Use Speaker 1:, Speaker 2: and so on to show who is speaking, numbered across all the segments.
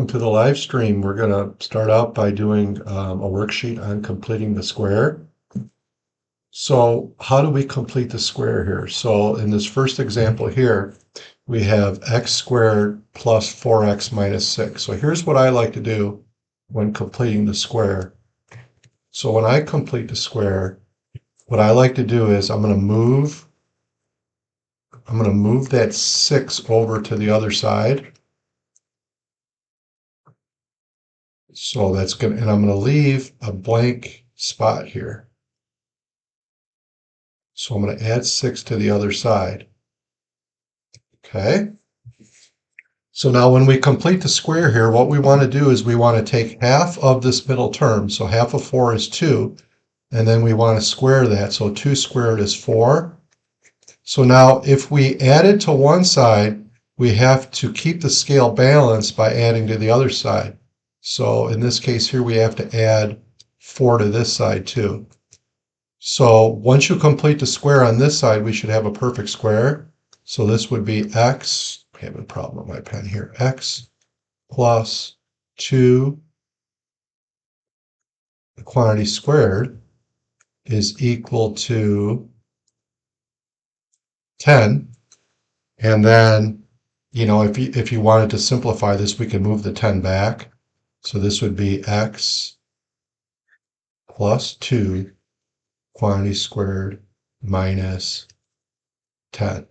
Speaker 1: welcome to the live stream. We're going to start out by doing a worksheet on completing the square. So how do we complete the square here? So in this first example here, we have x squared plus 4x minus 6. So here's what I like to do when completing the square. So when I complete the square, what I like to do is I'm going to move that 6 over to the other side. So that's good, and I'm going to leave a blank spot here. So I'm going to add 6 to the other side. Okay. So now when we complete the square here, what we want to do is we want to take half of this middle term. So half of 4 is 2. And then we want to square that. So 2 squared is 4. So now if we add it to one side, we have to keep the scale balanced by adding to the other side. So in this case here, we have to add 4 to this side too. So once you complete the square on this side, we should have a perfect square. So this would be x, I have a problem with my pen here, x plus 2, the quantity squared, is equal to 10. And then, if you wanted to simplify this, we can move the 10 back. So this would be x plus 2 quantity squared minus 10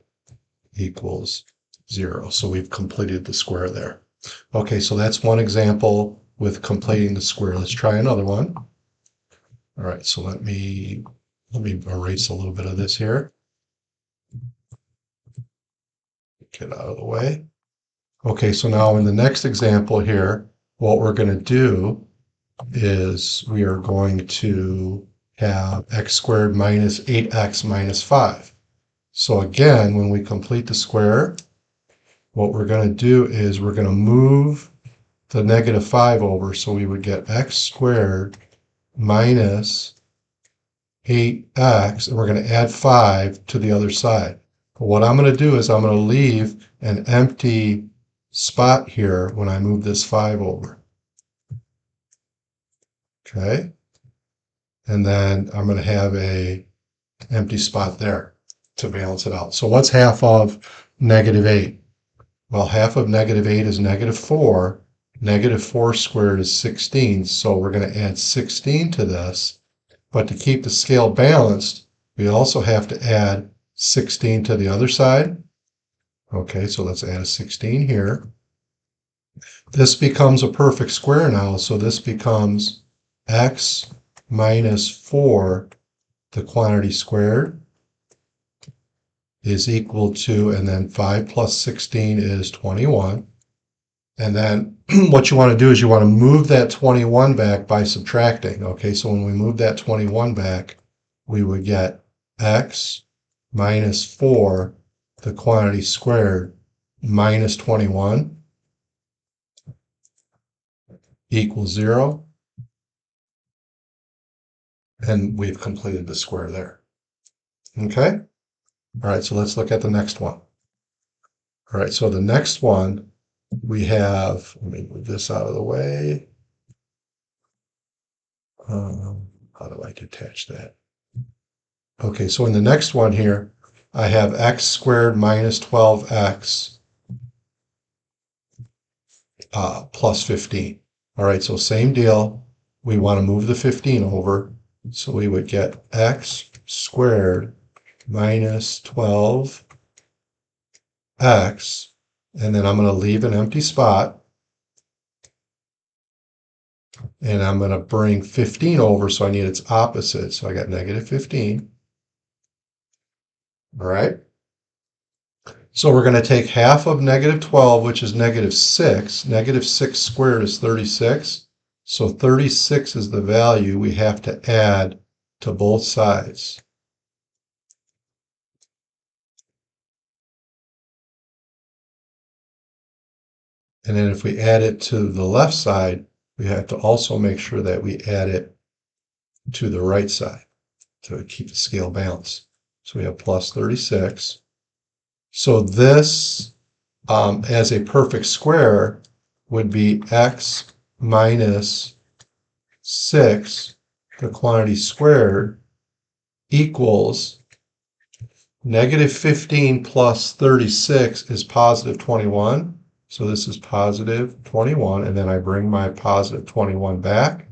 Speaker 1: equals 0. So we've completed the square there. Okay, so that's one example with completing the square. Let's try another one. All right, so let me erase a little bit of this here. Get out of the way. Okay, so now in the next example here, what we're going to do is we are going to have x squared minus 8x minus 5. So again, when we complete the square, what we're going to do is we're going to move the negative 5 over. So we would get x squared minus 8x, and we're going to add 5 to the other side. But what I'm going to do is I'm going to leave an empty spot here when I move this 5 over. Okay. And then I'm going to have a empty spot there to balance it out. So what's half of negative 8? Well, half of negative 8 is negative 4. Negative 4 squared is 16. So we're going to add 16 to this. But to keep the scale balanced, we also have to add 16 to the other side. Okay, so let's add a 16 here. This becomes a perfect square now. So this becomes x minus 4, the quantity squared, is equal to, and then 5 plus 16 is 21. And then what you want to do is you want to move that 21 back by subtracting. Okay, so when we move that 21 back, we would get x minus 4, the quantity squared, minus 21 equals 0. And we've completed the square there. Okay? All right, so let's look at the next one. All right, so the next one we have, let me move this out of the way. How do I detach that? Okay, so in the next one here, I have x squared minus 12x plus 15. All right, so same deal. We want to move the 15 over. So we would get x squared minus 12x, and then I'm going to leave an empty spot, and I'm going to bring 15 over, so I need its opposite. So I got negative 15. All right. So we're going to take half of negative 12, which is negative 6. Negative 6 squared is 36. So 36 is the value we have to add to both sides. And then if we add it to the left side, we have to also make sure that we add it to the right side to keep the scale balanced. So we have plus 36. So this, as a perfect square, would be x minus 6, the quantity squared, equals negative 15 plus 36 is positive 21. So this is positive 21, and then I bring my positive 21 back.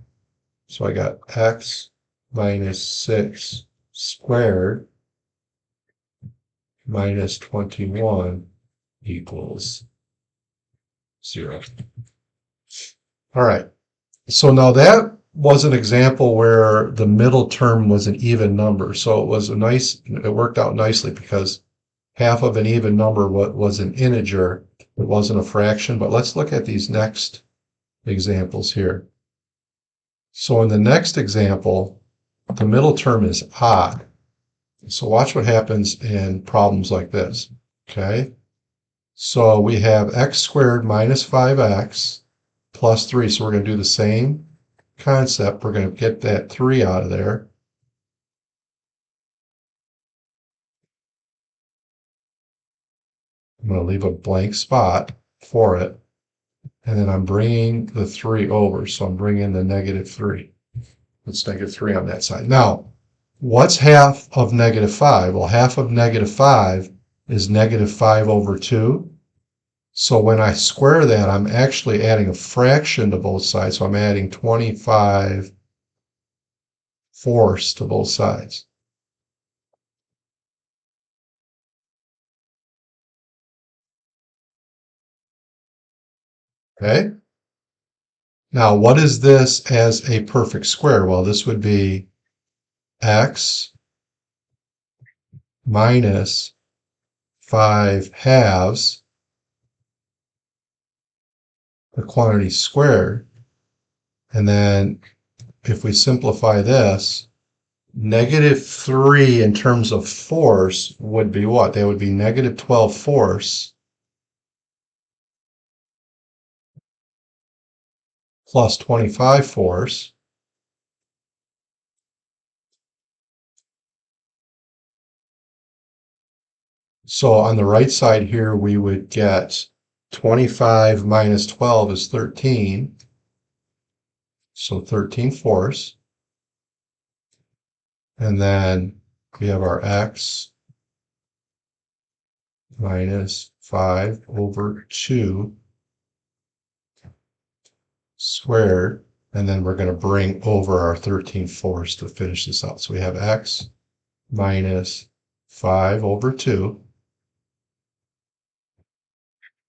Speaker 1: So I got x minus 6 squared minus 21 equals 0. All right. So now that was an example where the middle term was an even number. So it worked out nicely because half of an even number was an integer. It wasn't a fraction. But let's look at these next examples here. So in the next example, the middle term is odd. So watch what happens in problems like this. Okay. So we have x squared minus 5x plus 3. So we're going to do the same concept. We're going to get that 3 out of there. I'm going to leave a blank spot for it. And then I'm bringing the 3 over. So I'm bringing the negative 3. It's negative 3 on that side. Now, what's half of negative 5? Well, half of negative 5 is negative 5 over 2. So when I square that, I'm actually adding a fraction to both sides. So I'm adding 25 fourths to both sides. Okay? Now, what is this as a perfect square? Well, this would be x minus 5 halves, the quantity squared. And then if we simplify this, negative 3 in terms of force would be what? They would be negative 12 fourths plus 25 fourths. So on the right side here, we would get 25 minus 12 is 13. So 13 fourths. And then we have our x minus 5 over 2 squared. And then we're going to bring over our 13 fourths to finish this out. So we have x minus 5 over 2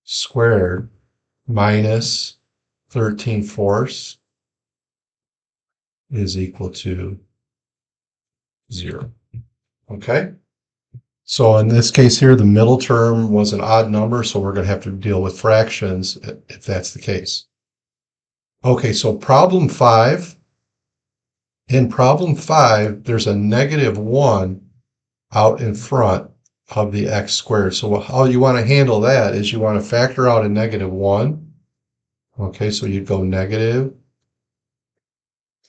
Speaker 1: squared minus 13 fourths is equal to 0. Okay? So in this case here, the middle term was an odd number, so we're going to have to deal with fractions if that's the case. Okay, so problem 5. In problem 5, there's a negative 1 out in front of the x squared. So how you want to handle that is you want to factor out a negative 1. Okay, so you'd go negative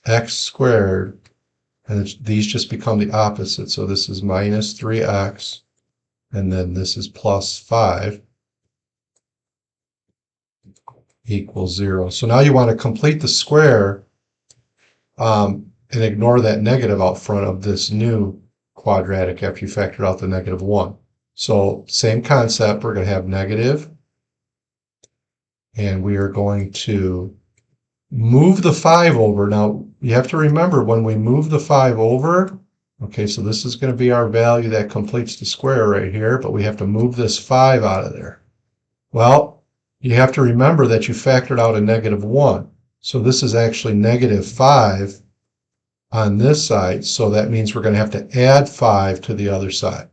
Speaker 1: x squared, and these just become the opposite. So this is minus 3x, and then this is plus 5 equals 0. So now you want to complete the square and ignore that negative out front of this new quadratic after you factored out the negative 1. So same concept, we're going to have negative, and we are going to move the 5 over. Now, you have to remember when we move the 5 over, okay, so this is going to be our value that completes the square right here, but we have to move this 5 out of there. Well, you have to remember that you factored out a negative 1. So this is actually negative 5 on this side, so that means we're going to have to add 5 to the other side.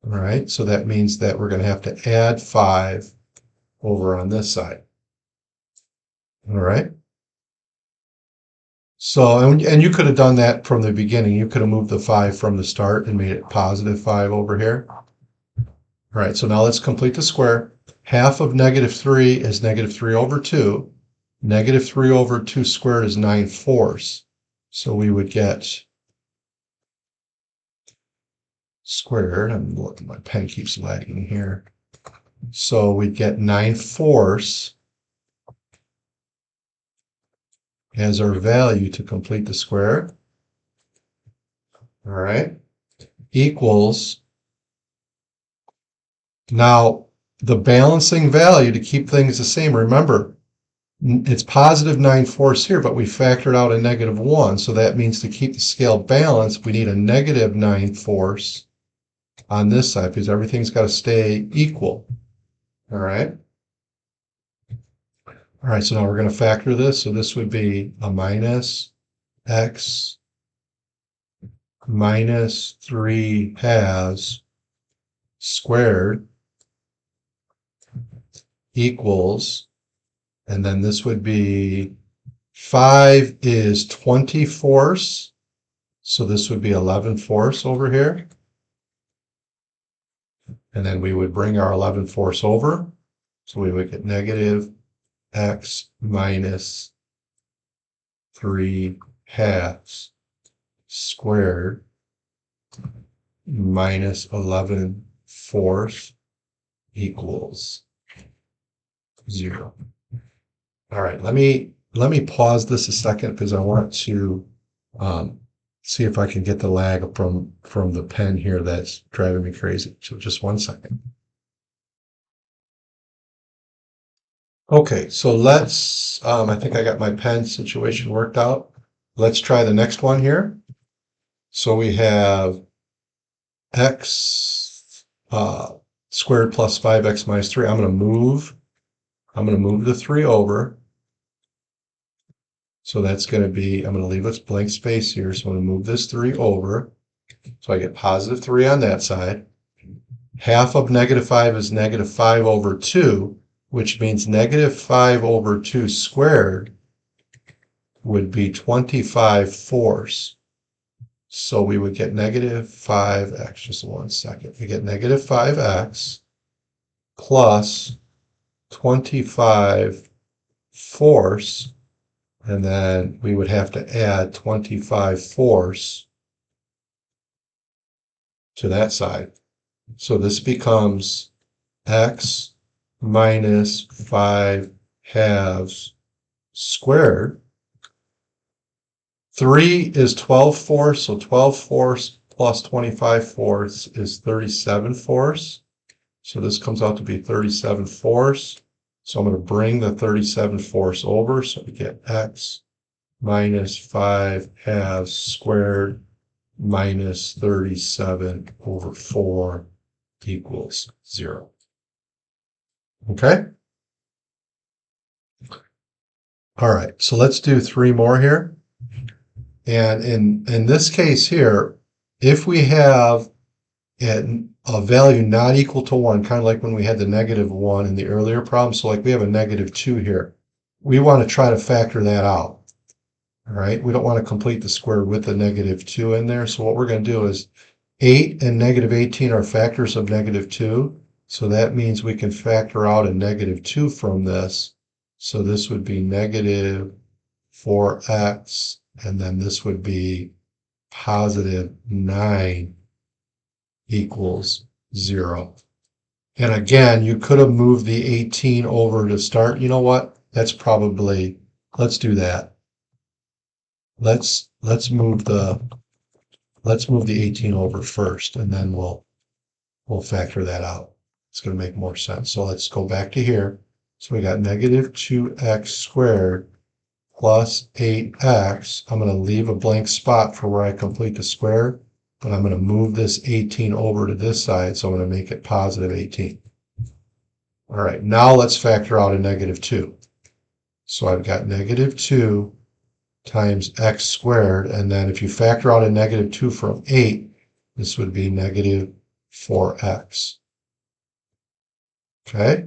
Speaker 1: All right, so that means that we're going to have to add 5 over on this side. All right. So, and you could have done that from the beginning. You could have moved the 5 from the start and made it positive 5 over here. All right, so now let's complete the square. Half of negative 3 is negative 3 over 2. Negative 3 over 2 squared is 9 fourths. So we would get squared, my pen keeps lagging here. So we'd get 9/4 as our value to complete the square. All right, equals, now the balancing value to keep things the same, remember, it's positive 9/4 here, but we factored out a -1. So that means to keep the scale balanced, we need a negative 9/4 on this side because everything's got to stay equal. All right. All right, so now we're going to factor this. So this would be a minus x minus 3/2 squared equals, and then this would be 5 is 20/4, so this would be 11/4 over here. And then we would bring our 11/4 over, so we would get negative x minus 3/2 squared minus 11/4 equals 0. All right, let me pause this a second because I want to see if I can get the lag from the pen here that's driving me crazy. So just 1 second. Okay, so let's, I think I got my pen situation worked out. Let's try the next one here. So we have x squared plus 5x minus 3. I'm going to move the 3 over. So that's going to be, I'm going to leave this blank space here. So I'm going to move this 3 over. So I get positive 3 on that side. Half of -5 is -5 over 2, which means -5 over 2 squared would be 25/4. So we would get -5x, just 1 second. We get -5x plus 25/4, and then we would have to add 25/4 to that side. So this becomes x minus 5/2 squared. 3 is 12/4, so 12/4 plus 25/4 is 37/4. So this comes out to be 37/4. So I'm going to bring the 37/4 over, so we get x minus 5/2 squared minus 37/4 equals 0. Okay? All right, so let's do 3 more here. And in this case here, if we have a value not equal to 1, kind of like when we had the -1 in the earlier problem, so like we have a -2 here, we want to try to factor that out. All right, we don't want to complete the square with the -2 in there. So what we're going to do is 8 and -18 are factors of -2. So that means we can factor out a -2 from this. So this would be -4x, and then this would be +9 equals 0. And again, you could have moved the 18 over to start. You know what? That's probably, let's do that. Let's move the 18 over first, and then we'll factor that out. It's going to make more sense. So let's go back to here. So we got -2x squared plus 8x. I'm going to leave a blank spot for where I complete the square, but I'm going to move this 18 over to this side, so I'm going to make it +18. All right, now let's factor out a -2. So I've got -2 times x squared, and then if you factor out a -2 from 8, this would be -4x. Okay?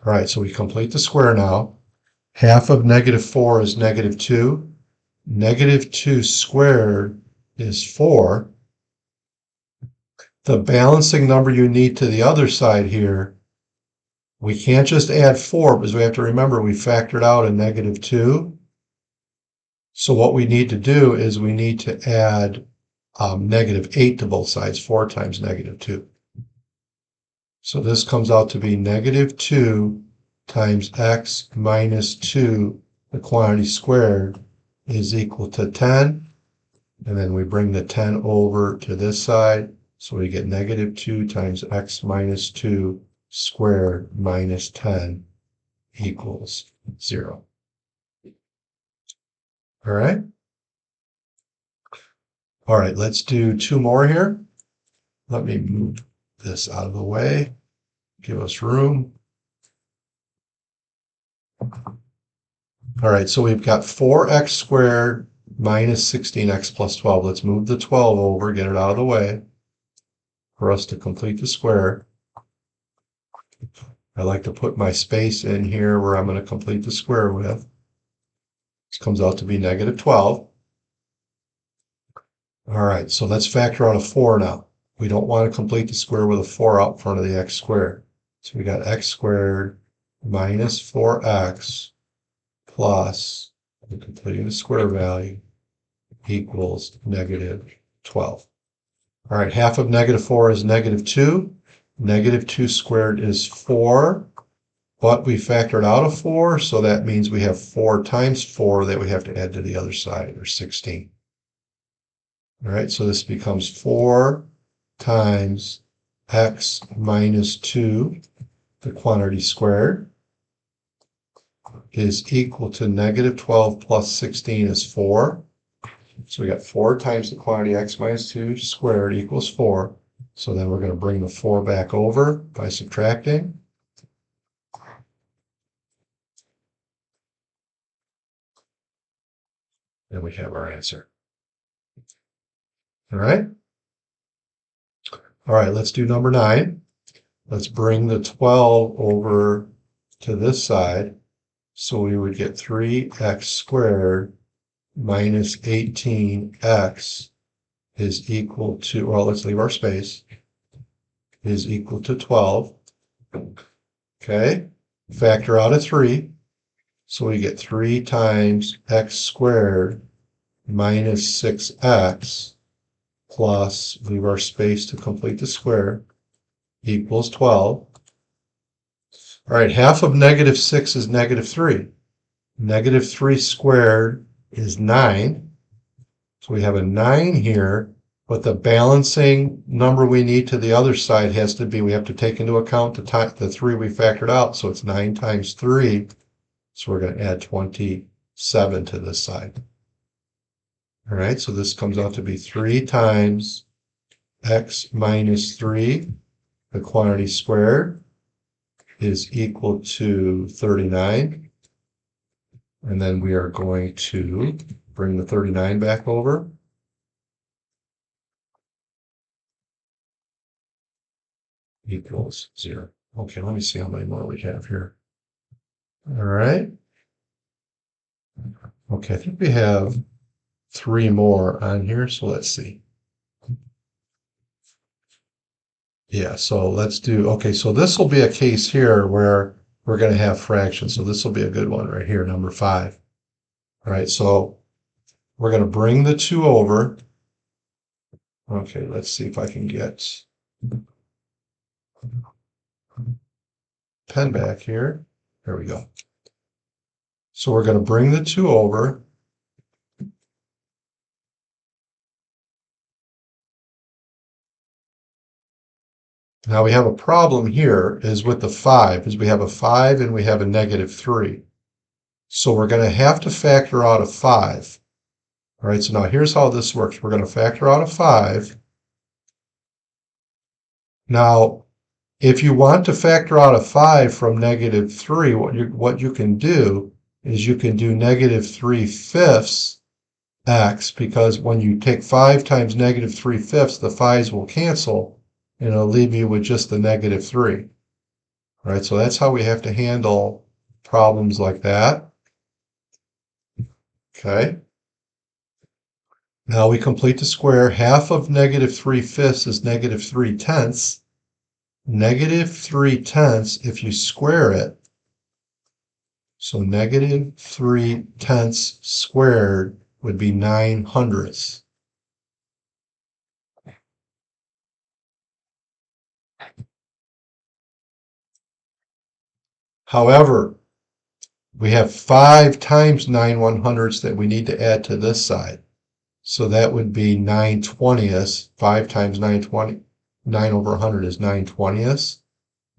Speaker 1: All right, so we complete the square now. Half of -4 is -2. -2 squared is 4. The balancing number you need to the other side here, we can't just add 4 because we have to remember we factored out a -2. So what we need to do is we need to add -8 to both sides, 4 times -2. So this comes out to be negative 2 times x minus 2, the quantity squared, is equal to 10. And then we bring the 10 over to this side. So we get negative 2 times x minus 2 squared minus 10 equals 0. All right. All right, let's do 2 more here. Let me move this out of the way. Give us room. All right, so we've got 4x squared minus 16x plus 12. Let's move the 12 over, get it out of the way for us to complete the square. I like to put my space in here where I'm going to complete the square with. This comes out to be negative 12. All right, so let's factor out a 4 now. We don't want to complete the square with a 4 out front of the x squared. So we got x squared minus 4x plus, completing the square value, equals negative 12. All right, half of negative 4 is negative 2. Negative 2 squared is 4, but we factored out a 4, so that means we have 4 times 4 that we have to add to the other side, or 16. All right, so this becomes 4 times x minus 2, the quantity squared, is equal to negative 12 plus 16 is 4. So we got 4 times the quantity x minus 2 squared equals 4. So then we're going to bring the 4 back over by subtracting. And we have our answer. All right. All right, let's do number 9. Let's bring the 12 over to this side. So we would get 3x squared minus 18x is equal to, well, let's leave our space, is equal to 12. Okay, factor out a 3. So we get 3 times x squared minus 6x plus, leave our space to complete the square, equals 12. All right, half of negative 6 is negative 3. Negative 3 squared is 9. So we have a 9 here, but the balancing number we need to the other side has to be, we have to take into account the 3 we factored out, so it's 9 times 3. So we're going to add 27 to this side. All right, so this comes out to be 3 times x minus 3, the quantity squared, is equal to 39. And then we are going to bring the 39 back over. Equals 0. Okay, let me see how many more we have here. All right. Okay, I think we have 3 more on here, so let's see. Yeah, so let's do, okay, so this will be a case here where we're going to have fractions. So this will be a good one right here, number 5. All right, so we're going to bring the 2 over. Okay, let's see if I can get pen back here. There we go. So we're going to bring the 2 over. Now we have a problem here is with the 5, is we have a 5 and we have a negative 3. So we're going to have to factor out a 5. All right, so now here's how this works. We're going to factor out a 5. Now, if you want to factor out a 5 from negative 3, what you can do is you can do negative 3/5 x, because when you take 5 times negative 3/5, the 5's will cancel, and it'll leave you with just the negative 3. All right, so that's how we have to handle problems like that. Okay. Now we complete the square. Half of negative 3/5 is negative 3/10. Negative 3/10, if you square it, so negative 3/10 squared would be 9/100. However, we have 5 times 9/100ths that we need to add to this side. So that would be 9/20ths. 5 times 9/20, 9 over 100 is 9/20ths.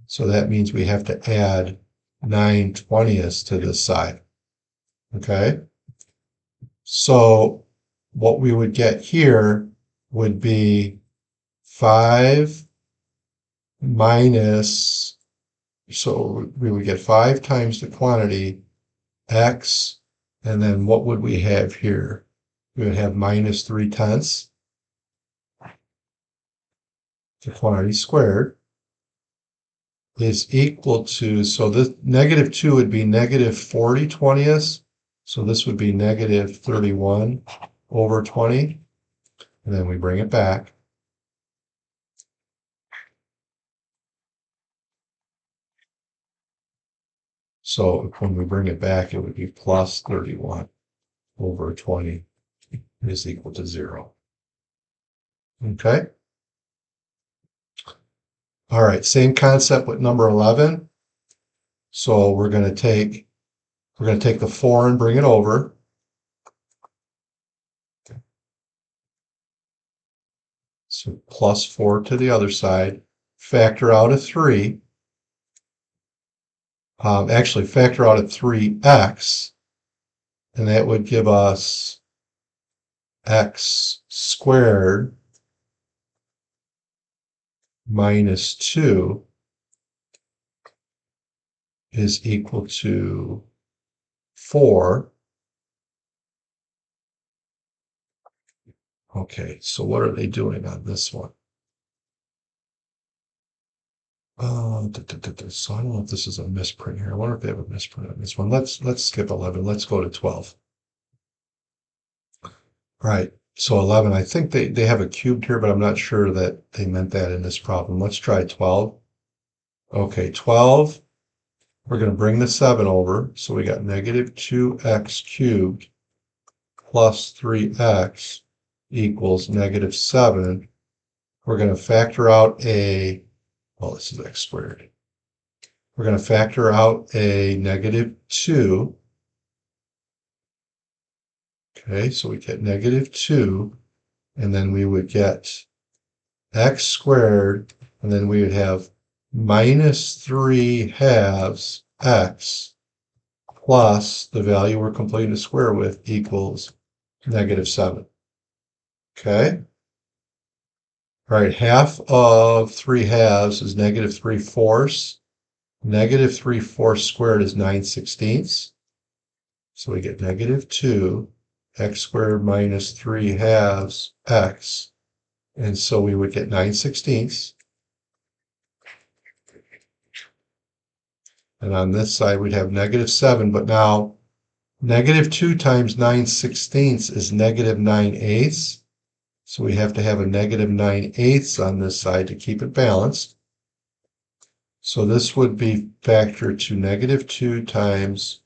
Speaker 1: So that means we have to add 9/20ths to this side. Okay? So what we would get here would be 5 minus, so we would get 5 times the quantity x, and then what would we have here? We would have minus 3/10 the quantity squared is equal to, so this negative 2 would be negative 40/20ths, so this would be negative 31 over 20, and then we bring it back. So when we bring it back, it would be plus 31 over 20 is equal to 0. Okay? All right, same concept with number 11. So we're going to take the 4 and bring it over. So plus 4 to the other side. Factor out a 3. Actually, factor out a 3x, and that would give us x squared minus 2 is equal to 4. Okay, so what are they doing on this one? So I don't know if this is a misprint here. I wonder if they have a misprint on this one. Let's skip 11. Let's go to 12. Right. So 11, I think they have a cubed here, but I'm not sure that they meant that in this problem. Let's try 12. Okay, 12. We're going to bring the 7 over. So we got negative 2x cubed plus 3x equals negative 7. We're going to factor out a, well, this is x squared. We're going to factor out a negative 2. Okay, so we get negative 2, and then we would get x squared, and then we would have minus 3/2 x plus the value we're completing the square with equals negative 7. Okay? All right, half of 3/2 is negative 3/4. Negative 3/4 squared is 9/16. So we get negative 2 x squared minus 3/2 x. And so we would get 9/16. And on this side, we'd have negative 7. But now, negative 2 times 9/16 is negative 9/8. So we have to have a negative 9/8 on this side to keep it balanced. So this would be factored to negative 2 times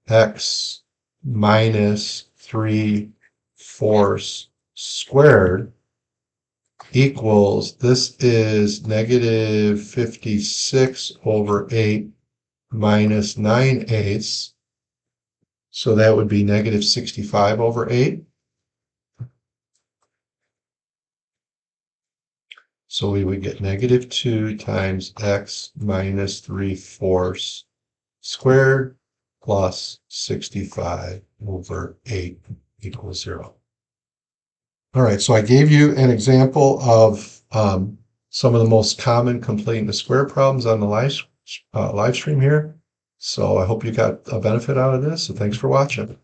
Speaker 1: x minus 3/4 squared equals, this is negative 56 over 8 minus 9/8. So that would be negative 65 over 8. So we would get negative 2 times x minus 3/4 squared plus 65 over 8 equals 0. All right, so I gave you an example of some of the most common completing the square problems on the live stream here. So I hope you got a benefit out of this, so thanks for watching.